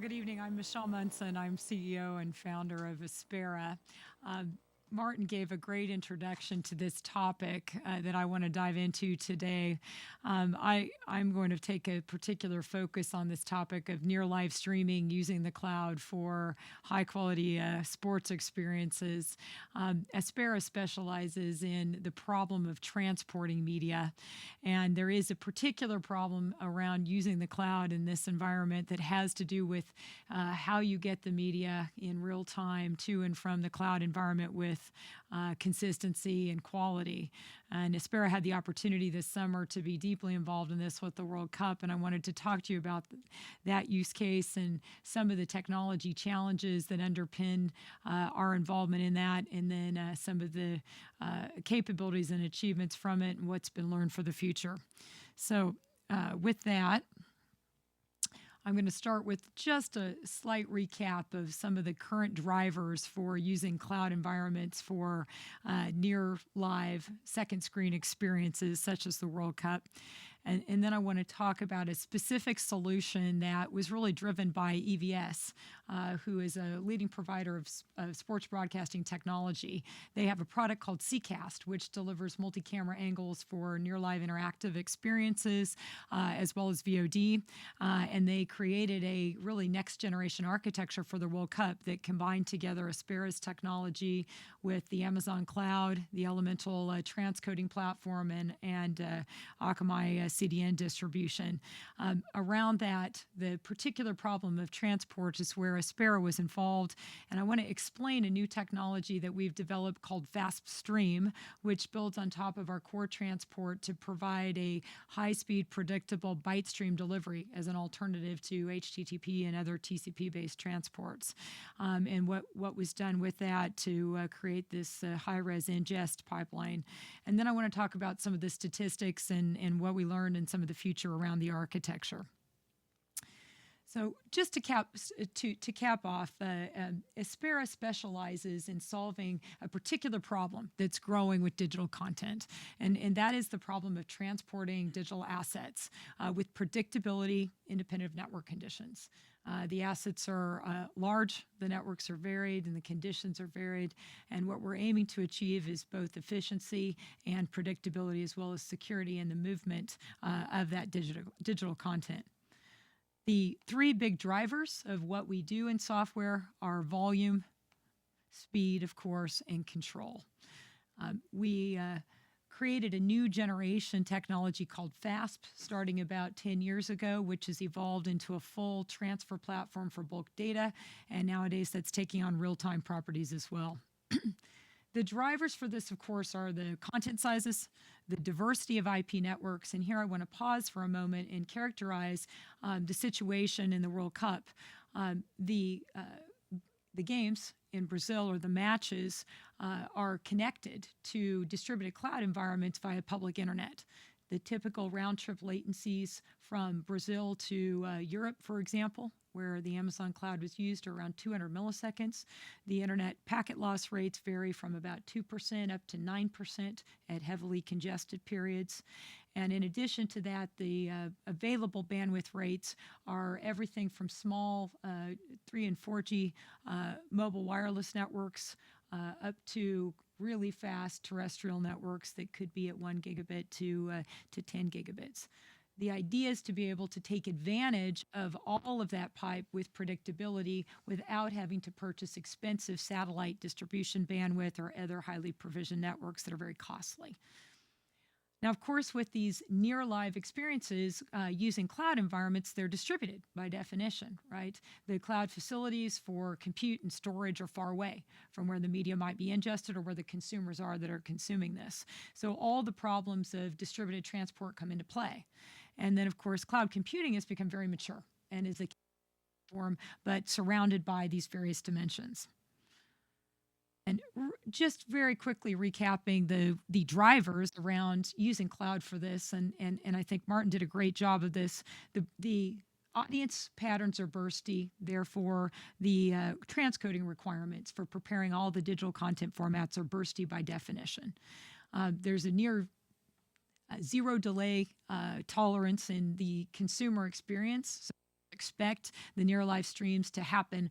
Good evening. I'm Michelle Munson. I'm CEO and founder of Aspera. Um, Martin gave a great introduction to this topic that I want to dive into today. I'm going to take a particular focus on this topic of near live streaming using the cloud for high quality sports experiences. Aspera specializes in the problem of transporting media, and there is a particular problem around using the cloud in this environment that has to do with how you get the media in real time to and from the cloud environment with consistency and quality. And Aspera had the opportunity this summer to be deeply involved in this with the World Cup, and I wanted to talk to you about that use case and some of the technology challenges that underpin our involvement in that, and then some of the capabilities and achievements from it and what's been learned for the future. So with that, I'm going to start with just a slight recap of some of the current drivers for using cloud environments for near live second screen experiences such as the World Cup. And then I want to talk about a specific solution that was really driven by EVS, who is a leading provider of sports broadcasting technology. They have a product called CCast, which delivers multi-camera angles for near live interactive experiences, as well as VOD. And they created a really next generation architecture for the World Cup that combined together Aspera's technology with the Amazon cloud, the Elemental transcoding platform, and Akamai CDN distribution. Around that, the particular problem of transport is where Aspera was involved, and I want to explain a new technology that we've developed called Fast Stream, which builds on top of our core transport to provide a high-speed, predictable byte stream delivery as an alternative to HTTP and other TCP-based transports. And what was done with that to create this high-res ingest pipeline. And then I want to talk about some of the statistics and what we learned and some of the future around the architecture. So just to cap off, Aspera specializes in solving a particular problem that's growing with digital content, and that is the problem of transporting digital assets with predictability, independent of network conditions. The assets are large, the networks are varied, and the conditions are varied. And what we're aiming to achieve is both efficiency and predictability, as well as security in the movement of that digital content. The three big drivers of what we do in software are volume, speed, of course, and control. We created a new generation technology called FASP starting about 10 years ago, which has evolved into a full transfer platform for bulk data, and nowadays that's taking on real-time properties as well. The drivers for this, of course, are the content sizes, the diversity of IP networks, and here I want to pause for a moment and characterize the situation in the World Cup. The games in Brazil, or the matches, are connected to distributed cloud environments via public internet. The typical round-trip latencies from Brazil to Europe, for example, where the Amazon cloud was used, are around 200 milliseconds. The internet packet loss rates vary from about 2% up to 9% at heavily congested periods. And in addition to that, the available bandwidth rates are everything from small 3 and 4G mobile wireless networks up to really fast terrestrial networks that could be at 1 gigabit to 10 gigabits. The idea is to be able to take advantage of all of that pipe with predictability without having to purchase expensive satellite distribution bandwidth or other highly provisioned networks that are very costly. Now, of course, with these near live experiences using cloud environments, they're distributed by definition, right? The cloud facilities for compute and storage are far away from where the media might be ingested or where the consumers are that are consuming this. So all the problems of distributed transport come into play. And then, of course, cloud computing has become very mature and is a form, but surrounded by these various dimensions. And just very quickly recapping the drivers around using cloud for this, and I think Martin did a great job of this. The audience patterns are bursty, therefore the transcoding requirements for preparing all the digital content formats are bursty by definition. There's a near zero delay tolerance in the consumer experience. So expect the near live streams to happen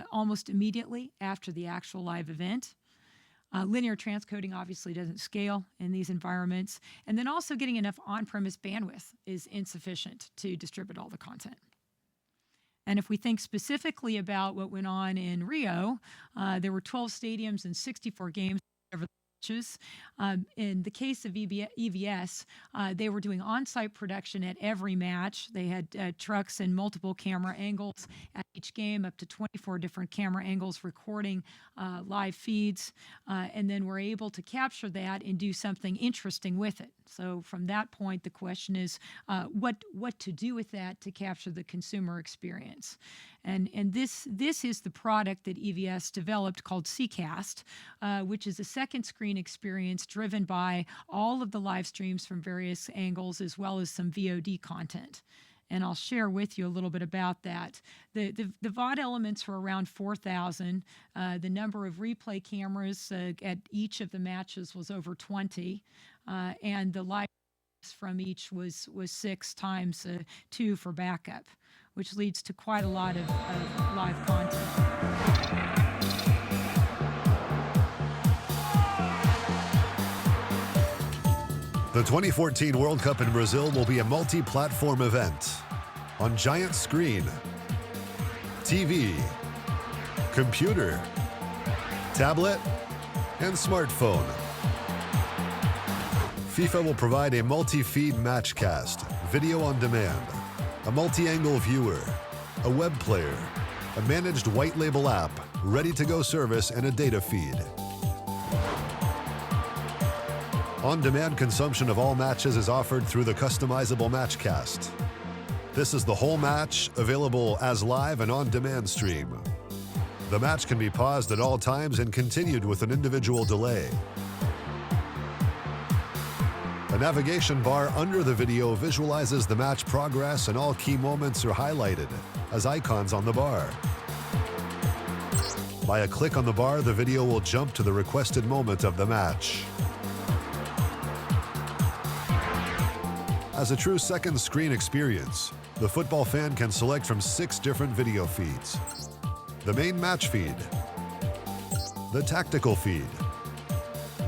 almost immediately after the actual live event. Linear transcoding obviously doesn't scale in these environments. And then also getting enough on-premise bandwidth is insufficient to distribute all the content. And if we think specifically about what went on in Rio, there were 12 stadiums and 64 games over the matches. In the case of EVS, they were doing on-site production at every match. They had trucks and multiple camera angles at each game, up to 24 different camera angles recording live feeds, and then were able to capture that and do something interesting with it. So from that point, the question is what to do with that to capture the consumer experience. And this is the product that EVS developed called CCast, which is a second screen experience driven by all of the live streams from various angles as well as some VOD content. And I'll share with you a little bit about that. The VOD elements were around 4,000. The number of replay cameras at each of the matches was over 20. And the live from each was 6 times 2 for backup, which leads to quite a lot of live content. The 2014 World Cup in Brazil will be a multi-platform event on giant screen, TV, computer, tablet, and smartphone. FIFA will provide a multi-feed matchcast, video on demand, a multi-angle viewer, a web player, a managed white label app, ready-to-go service, and a data feed. On-demand consumption of all matches is offered through the customizable Matchcast. This is the whole match, available as live and on-demand stream. The match can be paused at all times and continued with an individual delay. A navigation bar under the video visualizes the match progress, and all key moments are highlighted as icons on the bar. By a click on the bar, the video will jump to the requested moment of the match. As a true second screen experience, the football fan can select from 6 different video feeds. The main match feed, the tactical feed,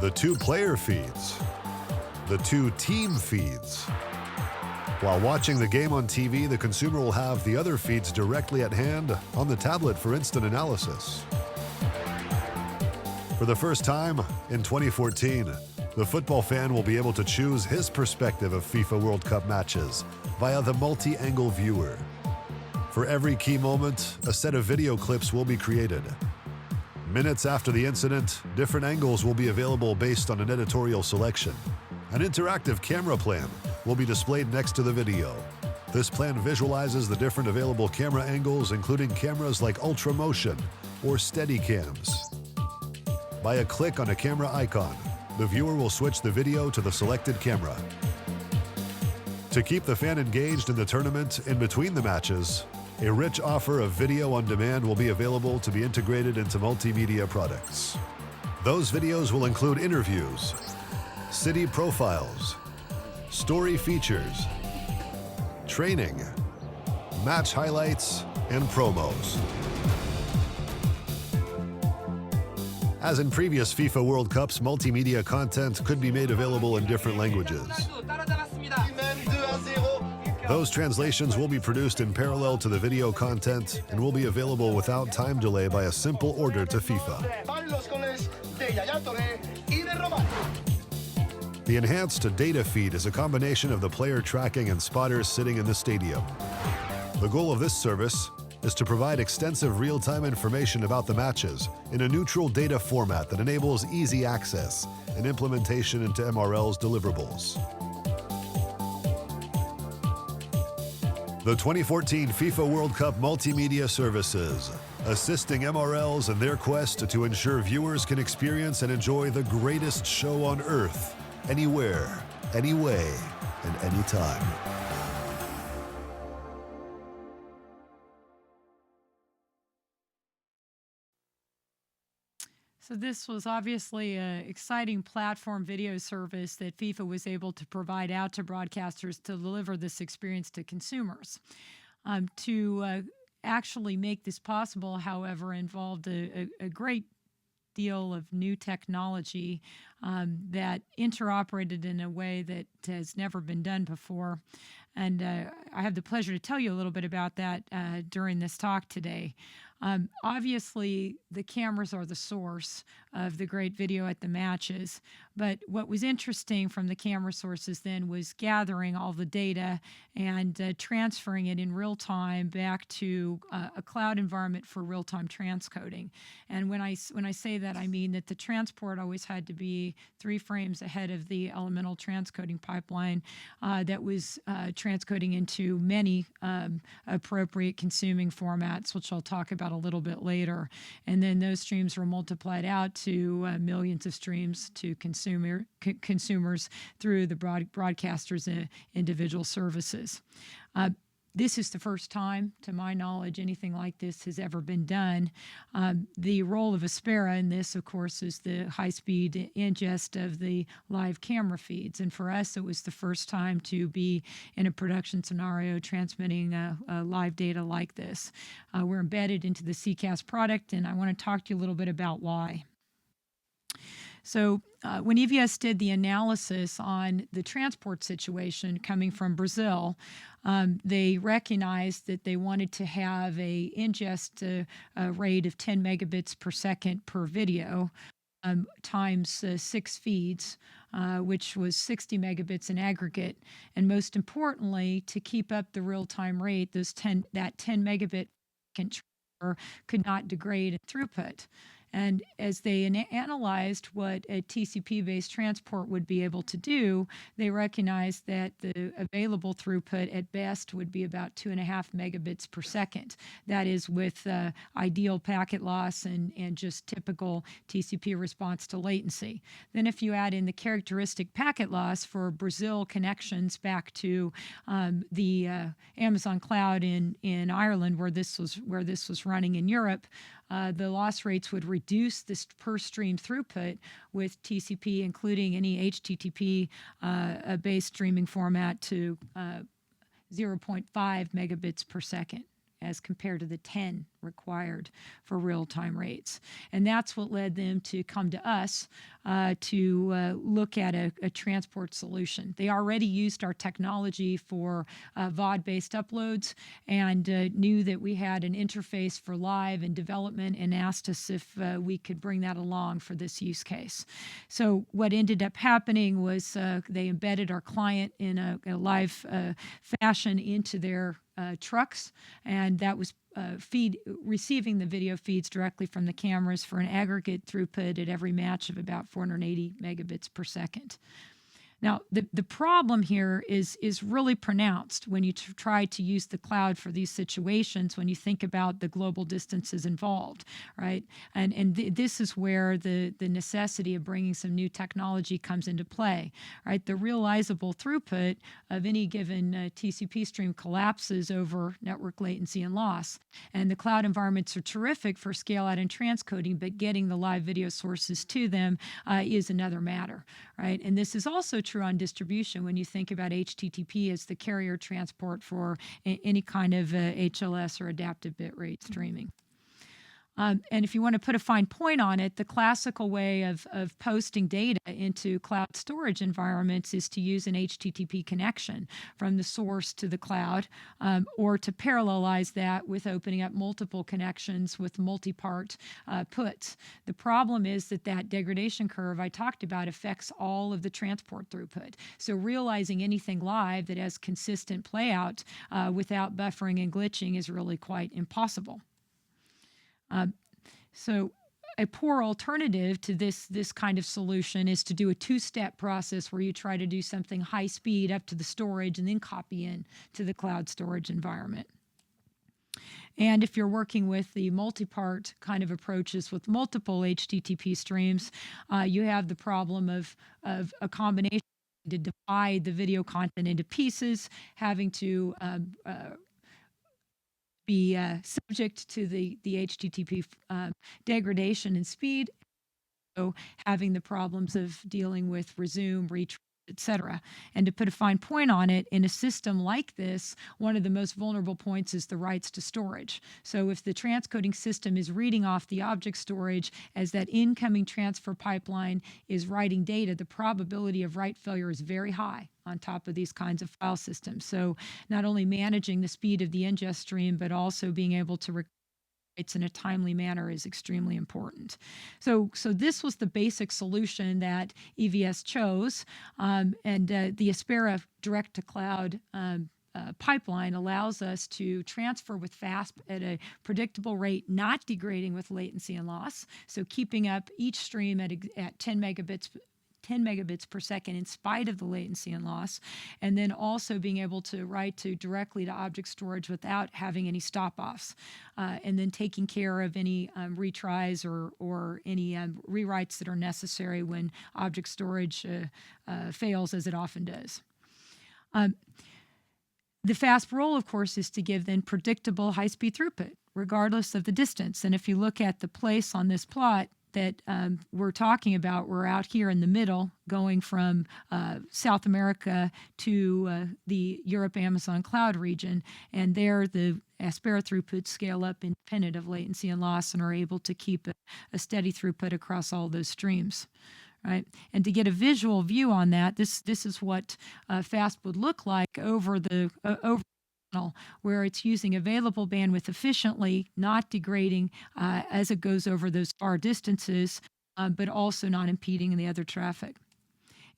the 2 player feeds, the 2 team feeds. While watching the game on TV, the consumer will have the other feeds directly at hand on the tablet for instant analysis. For the first time in 2014, the football fan will be able to choose his perspective of FIFA World Cup matches via the multi-angle viewer. For every key moment, a set of video clips will be created. Minutes after the incident, different angles will be available based on an editorial selection. An interactive camera plan will be displayed next to the video. This plan visualizes the different available camera angles, including cameras like Ultra Motion or Steadicams. By a click on a camera icon, the viewer will switch the video to the selected camera. To keep the fan engaged in the tournament in between the matches, a rich offer of video on demand will be available to be integrated into multimedia products. Those videos will include interviews, city profiles, story features, training, match highlights, and promos. As in previous FIFA World Cups, multimedia content could be made available in different languages. Those translations will be produced in parallel to the video content and will be available without time delay by a simple order to FIFA. The enhanced data feed is a combination of the player tracking and spotters sitting in the stadium. The goal of this service is to provide extensive real-time information about the matches in a neutral data format that enables easy access and implementation into MRL's deliverables. The 2014 FIFA World Cup Multimedia Services, assisting MRLs in their quest to ensure viewers can experience and enjoy the greatest show on earth, anywhere, anyway, and anytime. So this was obviously an exciting platform video service that FIFA was able to provide out to broadcasters to deliver this experience to consumers. To actually make this possible, however, involved a great deal of new technology that interoperated in a way that has never been done before. And I have the pleasure to tell you a little bit about that during this talk today. Obviously, the cameras are the source of the great video at the matches. But what was interesting from the camera sources then was gathering all the data and transferring it in real time back to a cloud environment for real time transcoding. And when I say that, I mean that the transport always had to be 3 frames ahead of the elemental transcoding pipeline that was transcoding into many appropriate consuming formats, which I'll talk about a little bit later. And then those streams were multiplied out to millions of streams to consumers through the broadcasters' individual services. This is the first time, to my knowledge, anything like this has ever been done. The role of Aspera in this, of course, is the high-speed ingest of the live camera feeds. And for us, it was the first time to be in a production scenario transmitting live data like this. We're embedded into the CCAS product, and I want to talk to you a little bit about why. So when EVS did the analysis on the transport situation coming from Brazil, they recognized that they wanted to have a ingest rate of 10 megabits per second per video times 6 feeds, which was 60 megabits in aggregate. And most importantly, to keep up the real-time rate, that 10 megabit transfer could not degrade in throughput. And as they analyzed what a TCP-based transport would be able to do, they recognized that the available throughput at best would be about 2.5 megabits per second. That is with ideal packet loss and just typical TCP response to latency. Then if you add in the characteristic packet loss for Brazil connections back to the Amazon cloud in Ireland, where this was running in Europe, the loss rates would reduce this per stream throughput with TCP, including any HTTP based streaming format, to 0.5 megabits per second, as compared to the 10 required for real-time rates. And that's what led them to come to us to look at a transport solution. They already used our technology for VOD-based uploads and knew that we had an interface for live and development, and asked us if we could bring that along for this use case. So what ended up happening was they embedded our client in a live fashion into their trucks, and that was receiving the video feeds directly from the cameras for an aggregate throughput at every match of about 480 megabits per second. Now, the problem here is really pronounced when you try to use the cloud for these situations, when you think about the global distances involved, right? And this is where the necessity of bringing some new technology comes into play, right? The realizable throughput of any given TCP stream collapses over network latency and loss. And the cloud environments are terrific for scale out and transcoding, but getting the live video sources to them is another matter, right? And this is also true on distribution when you think about HTTP as the carrier transport for any kind of HLS or adaptive bitrate streaming. And if you want to put a fine point on it, the classical way of posting data into cloud storage environments is to use an HTTP connection from the source to the cloud, or to parallelize that with opening up multiple connections with multi-part puts. The problem is that degradation curve I talked about affects all of the transport throughput. So realizing anything live that has consistent playout without buffering and glitching is really quite impossible. So a poor alternative to this kind of solution is to do a 2-step process where you try to do something high speed up to the storage and then copy in to the cloud storage environment. And if you're working with the multi-part kind of approaches with multiple HTTP streams, you have the problem of a combination to divide the video content into pieces, having to be subject to the HTTP degradation and speed. So having the problems of dealing with resume, retries, etc. And to put a fine point on it, in a system like this, one of the most vulnerable points is the writes to storage. So if the transcoding system is reading off the object storage as that incoming transfer pipeline is writing data, the probability of write failure is very high on top of these kinds of file systems. So not only managing the speed of the ingest stream, but also being able to it's in a timely manner is extremely important. So this was the basic solution that EVS chose, and the Aspera direct-to-cloud pipeline allows us to transfer with FASP at a predictable rate, not degrading with latency and loss. So keeping up each stream at 10 megabits per second in spite of the latency and loss, and then also being able to write directly to object storage without having any stop-offs, and then taking care of any retries or any rewrites that are necessary when object storage fails, as it often does. The FASP role, of course, is to give then predictable high-speed throughput, regardless of the distance. And if you look at the place on this plot that we're talking about, we're out here in the middle, going from South America to the Europe-Amazon cloud region. And there, the Aspera throughputs scale up independent of latency and loss and are able to keep a steady throughput across all those streams. Right, and to get a visual view on that, this is what FASP would look like over the where it's using available bandwidth efficiently, not degrading as it goes over those far distances, but also not impeding the other traffic.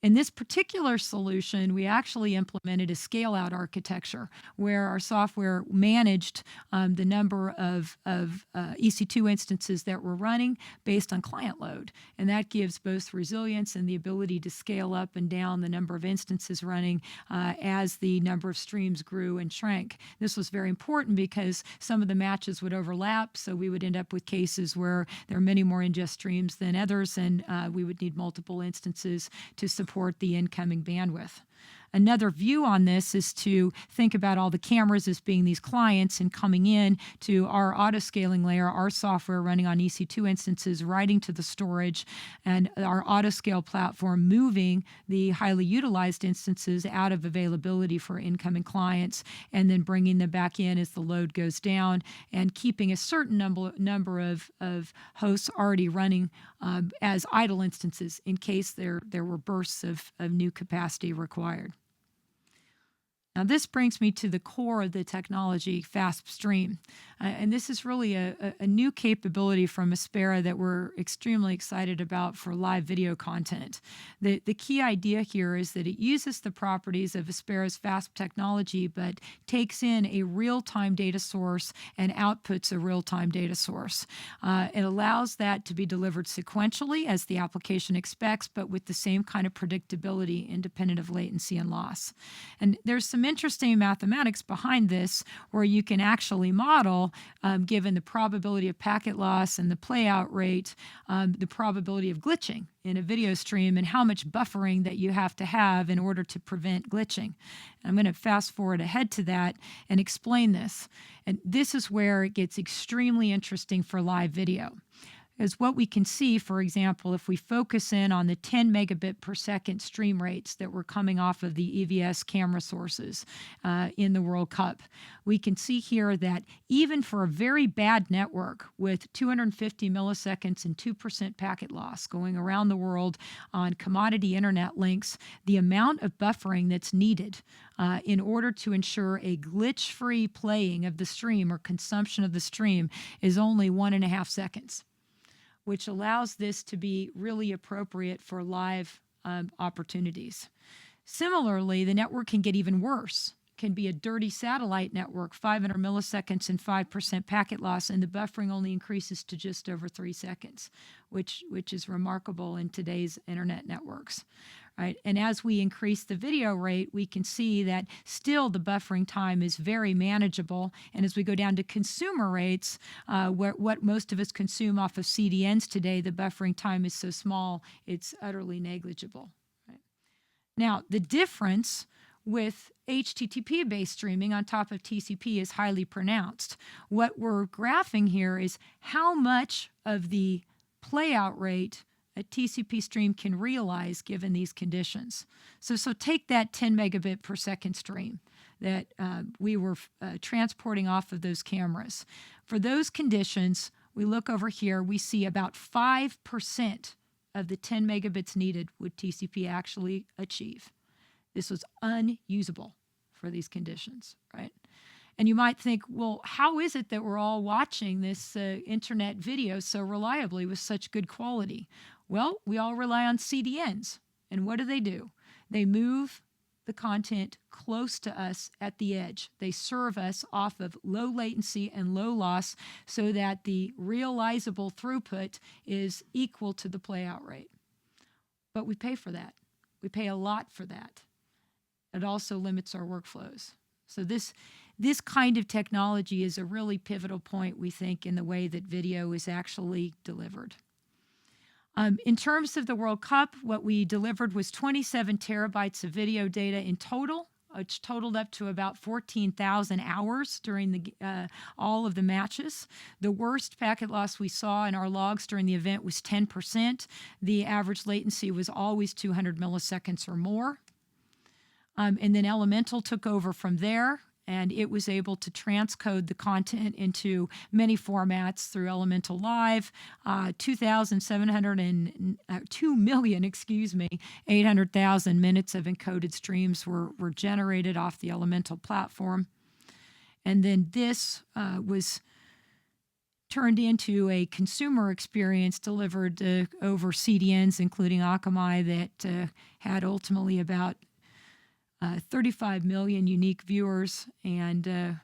In this particular solution, we actually implemented a scale-out architecture where our software managed the number of EC2 instances that we're running based on client load. And that gives both resilience and the ability to scale up and down the number of instances running as the number of streams grew and shrank. This was very important because some of the matches would overlap, so we would end up with cases where there are many more ingest streams than others, and we would need multiple instances to support the incoming bandwidth. Another view on this is to think about all the cameras as being these clients and coming in to our auto-scaling layer, our software running on EC2 instances, writing to the storage, and our auto-scale platform moving the highly utilized instances out of availability for incoming clients, and then bringing them back in as the load goes down, and keeping a certain number of hosts already running as idle instances in case there were bursts of new capacity required. Now, this brings me to the core of the technology, FASP Stream. And this is really a new capability from Aspera that we're extremely excited about for live video content. The key idea here is that it uses the properties of Aspera's FASP technology, but takes in a real-time data source and outputs a real-time data source. It allows that to be delivered sequentially as the application expects, but with the same kind of predictability independent of latency and loss. And there's some interesting mathematics behind this where you can actually model, given the probability of packet loss and the playout rate, the probability of glitching in a video stream and how much buffering that you have to have in order to prevent glitching. And I'm going to fast forward ahead to that and explain this. And this is where it gets extremely interesting for live video. Is what we can see, for example, if we focus in on the 10 megabit per second stream rates that were coming off of the EVS camera sources in the World Cup, we can see here that even for a very bad network with 250 milliseconds and 2% packet loss going around the world on commodity internet links, the amount of buffering that's needed in order to ensure a glitch-free playing of the stream or consumption of the stream is only 1.5 seconds, which allows this to be really appropriate for live opportunities. Similarly, the network can get even worse. It can be a dirty satellite network, 500 milliseconds and 5% packet loss, and the buffering only increases to just over 3 seconds, which is remarkable in today's internet networks. Right? And as we increase the video rate, we can see that still the buffering time is very manageable. And as we go down to consumer rates, what most of us consume off of CDNs today, the buffering time is so small, it's utterly negligible. Right? Now, the difference with HTTP-based streaming on top of TCP is highly pronounced. What we're graphing here is how much of the playout rate a TCP stream can realize given these conditions. So take that 10 megabit per second stream that we were transporting off of those cameras. For those conditions, we look over here, we see about 5% of the 10 megabits needed would TCP actually achieve. This was unusable for these conditions, right? And you might think, well, how is it that we're all watching this internet video so reliably with such good quality? Well, we all rely on CDNs. And what do? They move the content close to us at the edge. They serve us off of low latency and low loss so that the realizable throughput is equal to the playout rate. But we pay for that. We pay a lot for that. It also limits our workflows. So this kind of technology is a really pivotal point, we think, in the way that video is actually delivered. In terms of the World Cup, what we delivered was 27 terabytes of video data in total, which totaled up to about 14,000 hours during all of the matches. The worst packet loss we saw in our logs during the event was 10%. The average latency was always 200 milliseconds or more. And then Elemental took over from there, and it was able to transcode the content into many formats through Elemental Live. 2,800,000 minutes of encoded streams were generated off the Elemental platform. And then this was turned into a consumer experience delivered over CDNs, including Akamai, that had ultimately about 35 million unique viewers and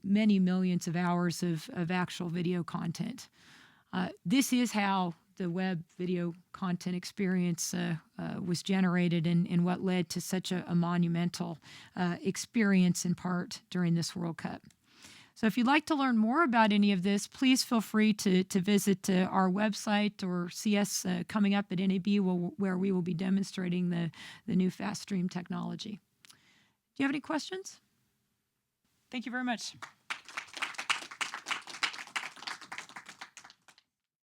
many millions of hours of actual video content. This is how the web video content experience was generated and what led to such a monumental experience in part during this World Cup. So if you'd like to learn more about any of this, please feel free to visit our website or see us coming up at NAB where we will be demonstrating the new fast stream technology. Do you have any questions? Thank you very much.